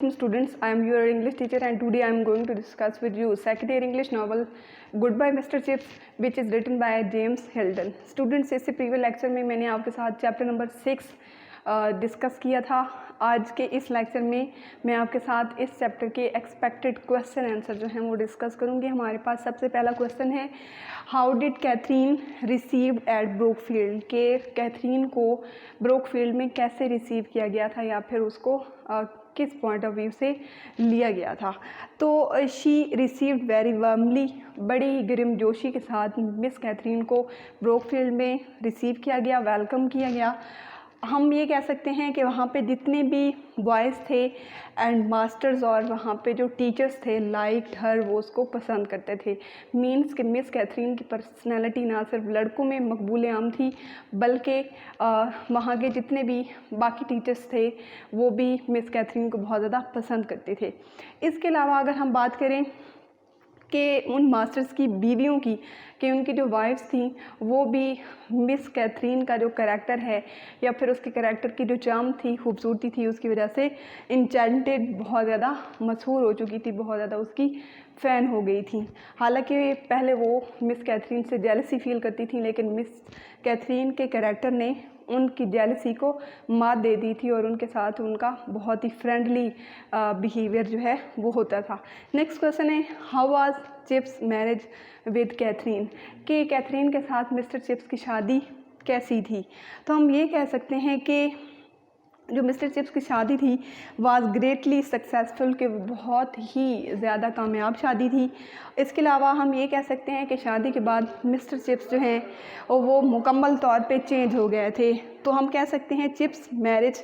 Students, I am your English teacher and today I am going to discuss with you second year English novel Goodbye Mr. Chips which is written by James Hilton. Students, इससे previous lecture में मैंने आपके साथ chapter number 6 discuss किया था। आज के इस लेक्चर में मैं आपके साथ इस चैप्टर के एक्सपेक्टेड क्वेश्चन आंसर जो हैं वो डिस्कस करूँगी। हमारे पास सबसे पहला क्वेश्चन है, how did Catherine received at Brookfield, के कैथरीन को ब्रोकफील्ड में कैसे रिसीव किया गया था या फिर उसको किस पॉइंट ऑफ व्यू से लिया गया था। तो शी रिसीव्ड वेरी वार्मली, बड़ी गर्मजोशी के साथ मिस कैथरीन को ब्रोकफील्ड में रिसीव किया गया, वेलकम किया गया। हम ये कह सकते हैं कि वहाँ पे जितने भी बॉयज़ थे एंड मास्टर्स और वहाँ पे जो टीचर्स थे लाइक्ड हर, वो उसको पसंद करते थे। मीन्स कि मिस कैथरीन की पर्सनैलिटी ना सिर्फ लड़कों में मकबूल आम थी बल्कि वहाँ के जितने भी बाकी टीचर्स थे वो भी मिस कैथरीन को बहुत ज़्यादा पसंद करते थे। इसके अलावा अगर हम बात करें कि उन मास्टर्स की बीवियों की, कि उनकी जो वाइफ्स थी वो भी मिस कैथरीन का जो करैक्टर है या फिर उसके करैक्टर की जो चार्म थी, खूबसूरती थी, उसकी वजह से इंचेंटेड, बहुत ज़्यादा मशहूर हो चुकी थी, बहुत ज़्यादा उसकी फ़ैन हो गई थी। हालांकि पहले वो मिस कैथरीन से जेलसी फील करती थी लेकिन मिस कैथरीन के करैक्टर ने उनकी जेलसी को मात दे दी थी और उनके साथ उनका बहुत ही फ्रेंडली बिहेवियर जो है वो होता था। नेक्स्ट क्वेश्चन है, how was Chips marriage with Catherine, कि कैथरीन के साथ मिस्टर चिप्स की शादी कैसी थी। तो हम ये कह सकते हैं कि जो मिस्टर चिप्स की शादी थी वाज ग्रेटली सक्सेसफुल, कि बहुत ही ज़्यादा कामयाब शादी थी। इसके अलावा हम ये कह सकते हैं कि शादी के बाद मिस्टर चिप्स जो हैं वो मुकम्मल तौर पे चेंज हो गए थे। तो हम कह सकते हैं चिप्स मैरिज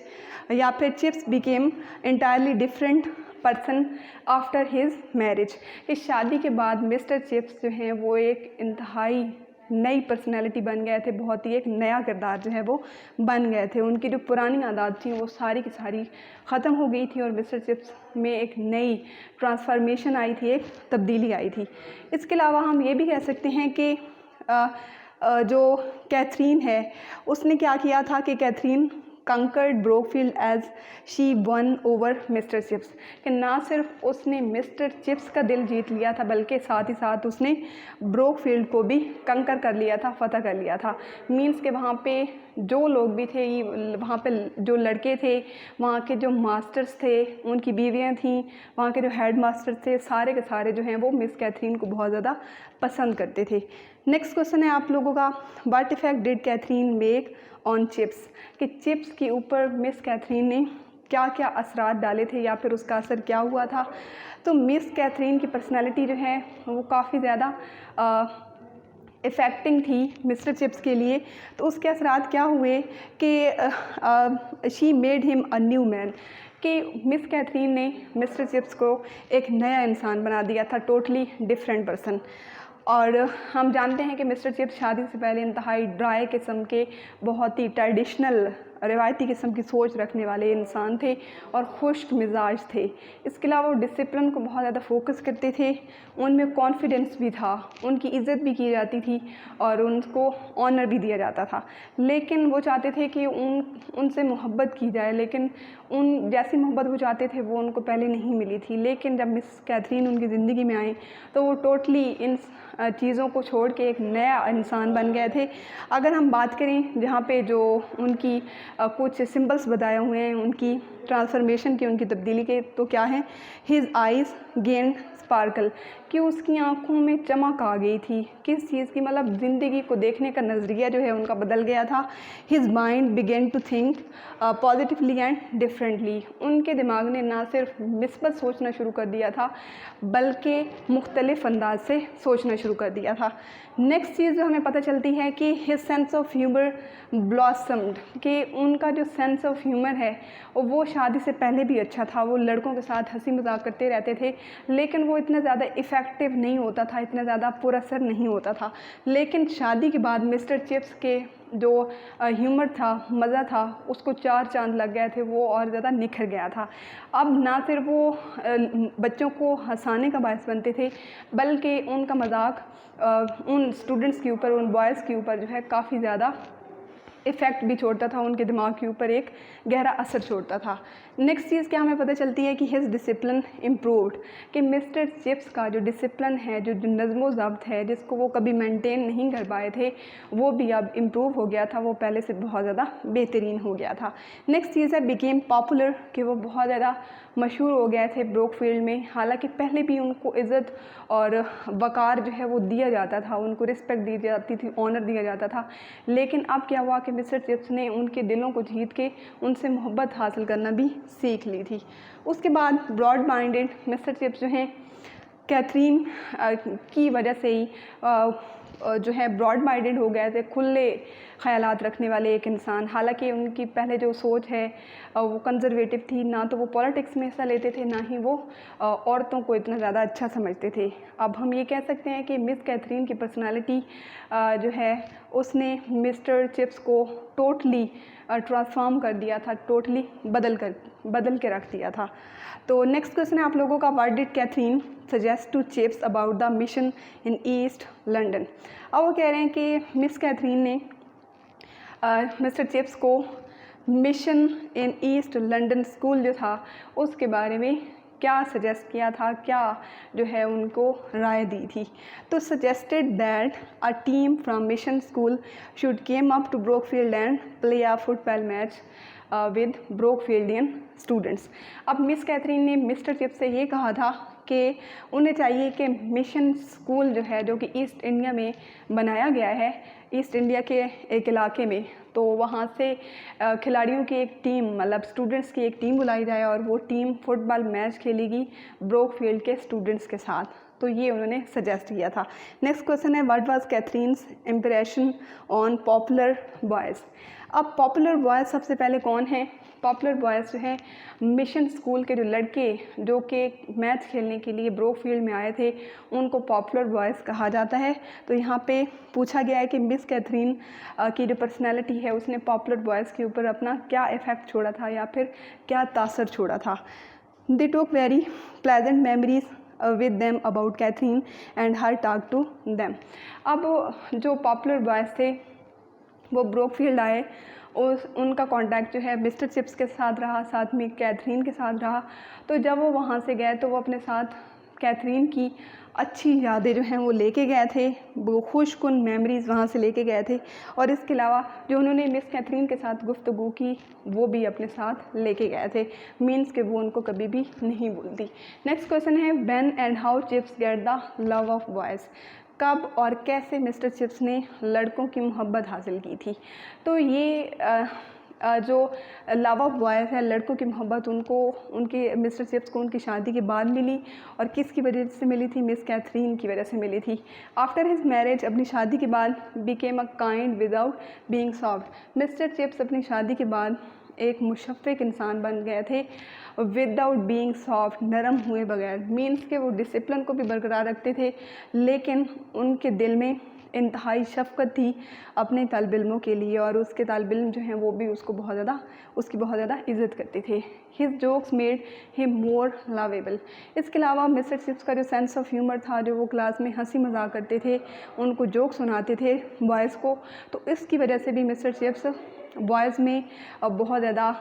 या फिर chips became entirely different person after his marriage, इस शादी के बाद मिस्टर चिप्स जो हैं वो एक इंतहाई नई पर्सनैलिटी बन गए थे, बहुत ही एक नया किरदार जो है वो बन गए थे। उनकी जो पुरानी आदत थी वो सारी की सारी ख़त्म हो गई थी और मिस्टर चिप्स में एक नई ट्रांसफॉर्मेशन आई थी, एक तब्दीली आई थी। इसके अलावा हम ये भी कह सकते हैं कि जो कैथरीन है उसने क्या किया था कि Catherine conquered Brookfield as she won over mister Chips, कि ना सिर्फ उसने मिस्टर चिप्स का दिल जीत लिया था बल्कि साथ ही साथ उसने ब्रोकफील्ड को भी कंकर कर लिया था, फतह कर लिया था। मीन्स के वहाँ पे जो लोग भी थे, वहाँ पे जो लड़के थे, वहाँ के जो मास्टर्स थे, उनकी बीवियाँ थीं, वहाँ के जो हेड मास्टर्स थे, सारे के सारे जो हैं वो मिस कैथरीन को बहुत ज़्यादा पसंद करते थे। नेक्स्ट क्वेश्चन है आप लोगों का, what effect did Catherine make on Chips, कि चिप्स के ऊपर मिस कैथरीन ने क्या क्या असरात डाले थे या फिर उसका असर क्या हुआ था। तो मिस कैथरीन की पर्सनैलिटी जो है वो काफ़ी ज़्यादा इफ़ेक्टिंग थी मिस्टर चिप्स के लिए। तो उसके असरात क्या हुए कि she made him a new man, कि मिस कैथरीन ने मिस्टर चिप्स को एक नया इंसान बना दिया था, टोटली डिफरेंट पर्सन। और हम जानते हैं कि मिस्टर चिप्स शादी से पहले इंतहाई ड्राई किस्म के, बहुत ही ट्रेडिशनल रिवायती किस्म की सोच रखने वाले इंसान थे और खुश्क मिजाज थे। इसके अलावा वो डिसिप्लिन को बहुत ज़्यादा फोकस करते थे, उनमें कॉन्फिडेंस भी था, उनकी इज़्ज़त भी की जाती थी और उनको ऑनर भी दिया जाता था। लेकिन वो चाहते थे कि उनसे मोहब्बत की जाए, लेकिन उन जैसी मोहब्बत वो चाहते थे वो उनको पहले नहीं मिली थी। लेकिन जब मिस कैथरीन उनकी ज़िंदगी में आई तो वो टोटली इन चीज़ों को छोड़ के एक नया इंसान बन गए थे। अगर हम बात करें जहाँ पे जो उनकी कुछ सिंबल्स बताए हुए हैं उनकी ट्रांसफॉर्मेशन की, उनकी तब्दीली के, तो क्या है, हिज आइज़ गेन स्पार्कल, कि उसकी आंखों में चमक आ गई थी। किस चीज़ की, मतलब ज़िंदगी को देखने का नज़रिया जो है उनका बदल गया था। His mind began to think positively and differently, उनके दिमाग ने ना सिर्फ मिस्बत सोचना शुरू कर दिया था बल्कि मुख्तलिफ अंदाज से सोचना शुरू कर दिया था। नेक्स्ट चीज़ जो हमें पता चलती है कि his sense of humour blossomed, कि उनका जो सेंस ऑफ ह्यूमर है वो शादी से पहले भी अच्छा था। वो लड़कों के साथ हंसी मजाक करते रहते थे लेकिन वो इतना ज़्यादा इफ़ेक्टिव नहीं होता था, इतना ज़्यादा पुरअसर नहीं होता था। लेकिन शादी के बाद मिस्टर चिप्स के जो ह्यूमर था, मज़ा था, उसको चार चांद लग गए थे, वो और ज़्यादा निखर गया था। अब ना सिर्फ वो बच्चों को हंसाने का बायस बनते थे बल्कि उनका मजाक उन स्टूडेंट्स के ऊपर, उन बॉयज़ के ऊपर जो है काफ़ी ज़्यादा इफ़ेक्ट भी छोड़ता था, उनके दिमाग के ऊपर एक गहरा असर छोड़ता था। नेक्स्ट चीज़ क्या हमें पता चलती है कि हिज डिसिप्लिन इम्प्रूव्ड, कि मिस्टर चिप्स का जो डिसिप्लिन है, जो नज़्म ज़ब्त है, जिसको वो कभी मेंटेन नहीं कर पाए थे, वो भी अब इम्प्रूव हो गया था, वो पहले से बहुत ज़्यादा बेहतरीन हो गया था। नेक्स्ट चीज़ है बिकेम पॉपुलर, कि वो बहुत ज़्यादा मशहूर हो गए थे ब्रोकफील्ड में। हालांकि पहले भी उनको इज़्ज़त और वक़ार जो है वो दिया जाता था, उनको रिस्पेक्ट दी जाती थी, ऑनर दिया जाता था, लेकिन अब क्या हुआ कि मिस्टर चिप्स ने उनके दिलों को जीत के उनसे मोहब्बत हासिल करना भी सीख ली थी। उसके बाद ब्रॉड माइंडेड मिस्टर चिप्स जो हैं कैथरीन की वजह से ही जो है ब्रॉड माइंडेड हो गए थे, खुले ख़यालात रखने वाले एक इंसान। हालांकि उनकी पहले जो सोच है वो कंज़र्वेटिव थी, ना तो वो पॉलिटिक्स में हिस्सा लेते थे, ना ही वो औरतों को इतना ज़्यादा अच्छा समझते थे। अब हम ये कह सकते हैं कि मिस कैथरीन की पर्सनालिटी जो है उसने मिस्टर चिप्स को टोटली ट्रांसफॉर्म कर दिया था, टोटली बदल के रख दिया था। तो नेक्स्ट क्वेश्चन है आप लोगों का, what did Catherine suggest to Chips about the mission in East London. अब वो कह रहे हैं कि मिस कैथरीन ने मिस्टर चिप्स को mission in East London school जो था उसके बारे में क्या सजेस्ट किया था, क्या जो है उनको राय दी थी। तो suggested that a team from mission school should came up to Brookfield and play a football match with Brookfieldian students. अब मिस कैथरीन ने मिस्टर चिप्स से ये कहा था कि उन्हें चाहिए कि मिशन स्कूल जो है, जो कि ईस्ट इंडिया में बनाया गया है, ईस्ट इंडिया के एक इलाके में, तो वहाँ से खिलाड़ियों की एक टीम, मतलब स्टूडेंट्स की एक टीम बुलाई जाए और वो टीम फुटबॉल मैच खेलेगी ब्रोकफील्ड के स्टूडेंट्स के साथ। तो ये उन्होंने सजेस्ट किया था। नेक्स्ट क्वेश्चन है, what was Catherine's impression on popular boys. अब पॉपुलर बॉयज़ सबसे पहले कौन है? पॉपुलर बॉयज़ जो है मिशन स्कूल के जो लड़के जो कि मैच खेलने के लिए ब्रोकफील्ड में आए थे, उनको पॉपुलर बॉयज़ कहा जाता है। तो यहाँ पे पूछा गया है कि मिस कैथरीन की जो पर्सनैलिटी है उसने पॉपुलर बॉयज़ के ऊपर अपना क्या इफ़ेक्ट छोड़ा था या फिर क्या तासर छोड़ा था। They took very pleasant memories with them about Catherine and her talk to them. अब जो पॉपुलर बॉयज़ थे वो ब्रोकफील्ड आए, उनका कांटेक्ट जो है मिस्टर चिप्स के साथ रहा, साथ में कैथरीन के साथ रहा। तो जब वो वहाँ से गए तो वो अपने साथ कैथरीन की अच्छी यादें जो हैं वो लेके गए थे, वो खुशकुन मेमोरीज़ वहाँ से लेके गए थे, और इसके अलावा जो उन्होंने मिस कैथरीन के साथ गुफ्तगू की वो भी अपने साथ लेके गए थे, मीन्स कि वो उनको कभी भी नहीं भूलती। नेक्स्ट क्वेश्चन है, when and how chips get the love of boys. कब और कैसे मिस्टर चिप्स ने लड़कों की मोहब्बत हासिल की थी। तो ये जो लव ऑफ बॉयज़ है, लड़कों की मोहब्बत, उनको उनके मिस्टर चिप्स को उनकी शादी के बाद मिली, और किसकी वजह से मिली थी? मिस कैथरीन की वजह से मिली थी। आफ्टर हिज मैरिज, अपनी शादी के बाद, became a kind without being soft. Mister chips अपनी शादी के बाद एक मुशफ़िक़ इंसान बन गए थे विदाउट बीइंग सॉफ्ट, नरम हुए बगैर। मीन्स के वो डिसिप्लिन को भी बरकरार रखते थे, लेकिन उनके दिल में इंतहाई शफ़क़त थी अपने तालिब इल्मों के लिए, और उसके तालिब इल्म जो हैं वो भी उसकी बहुत ज़्यादा इज़्ज़त करते थे। His jokes made him more lovable. इसके अलावा मिस्टर चिप्स का जो सेंस ऑफ ह्यूमर था, जो वो क्लास में हंसी मजाक करते थे, उनको जोक सुनाते थे बॉयज़ को, तो इसकी वजह से भी मिस्टर चिप्स बॉयज़ में बहुत ज़्यादा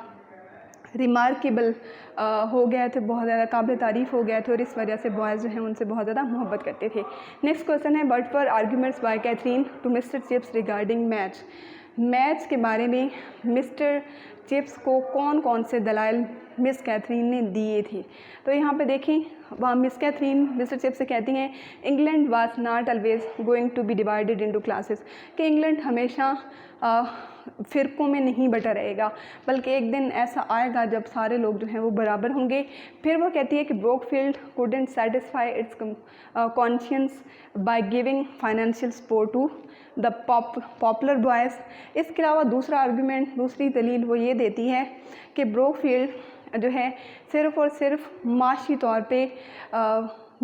रिमार्केबल हो गए थे, बहुत ज़्यादा काबिल तारीफ़ हो गए थे, और इस वजह से बॉयज़ जो हैं उनसे बहुत ज़्यादा मोहब्बत करते थे। नेक्स्ट क्वेश्चन है, what were arguments by Catherine to mister Chips regarding match के बारे में मिस्टर चिप्स को कौन कौन से दलाइल मिस कैथरीन ने दिए थे। तो यहाँ पे देखें, वहाँ मिस कैथरीन मिस्टर चिप्स से कहती हैं, England was not always going to be divided into classes, कि इंग्लैंड हमेशा फ़िरक़ों में नहीं बटा रहेगा, बल्कि एक दिन ऐसा आएगा जब सारे लोग जो हैं वो बराबर होंगे। फिर वो कहती है कि Brookfield couldn't satisfy its conscience by giving financial support to the popular boys. इसके अलावा दूसरा आर्गूमेंट, दूसरी दलील वो ये देती है कि ब्रोकफील्ड जो है सिर्फ़ और सिर्फ माशी तौर पे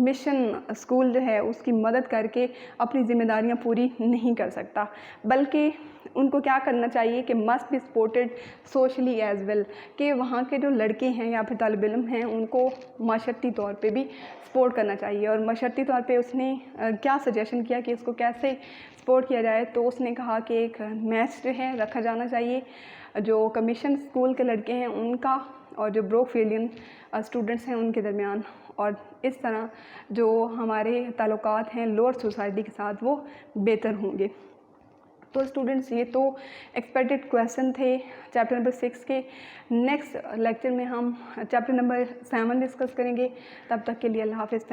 मिशन स्कूल जो है उसकी मदद करके अपनी ज़िम्मेदारियां पूरी नहीं कर सकता, बल्कि उनको क्या करना चाहिए कि must be supported socially as well, कि वहाँ के जो लड़के हैं या फिर तालिब इल्म हैं उनको माशरती तौर पे भी सपोर्ट करना चाहिए। और माशरती तौर पे उसने क्या सजेशन किया कि इसको कैसे सपोर्ट किया जाए, तो उसने कहा कि एक मैच जो है रखा जाना चाहिए जो कमीशन स्कूल के लड़के हैं उनका और जो ब्रोकफिलियन स्टूडेंट्स हैं उनके दरमियान, और इस तरह जो हमारे ताल्लुकात हैं लोअर सोसाइटी के साथ वो बेहतर होंगे। तो स्टूडेंट्स ये तो एक्सपेक्टेड क्वेश्चन थे चैप्टर नंबर 6 के। नेक्स्ट लेक्चर में हम चैप्टर नंबर 7 डिस्कस करेंगे। तब तक के लिए अल्लाह हाफ़िज़।